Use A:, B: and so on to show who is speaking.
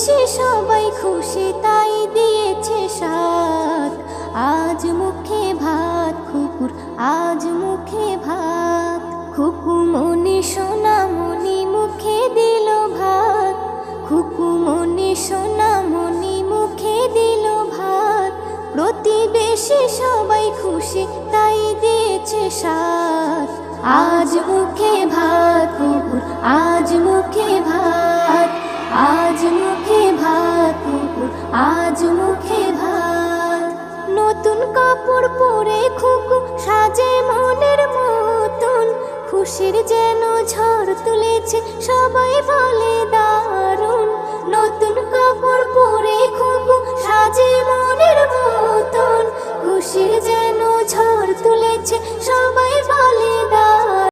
A: প্রতিবেশী সবাই খুশি তাই দিয়েছে সাথ। আজ মুখে ভাত খুকুর, আজ মুখে ভাত। খুকু মনি সোনামণি মুখে দিল ভাত। খুকু মনি সোনামণি মুখে দিল ভাত। প্রতিবেশী সবাই খুশি তাই দিয়েছে সাথ। আজ মুখে ভাত খুকুর, আজ মুখে ভাত। আজ মুখে ভাত খুকুর, আজ মুখে ভাত। নতুন কাপড় পরে খুকু সাজে মনের মতন। খুশির যেন ঝড় তুলেছে সবাই বলে দারুণ। নতুন কাপড় পরে খুকু সাজে মনের মতন। খুশির যেন ঝড় তুলেছে সবাই বলে দারুণ।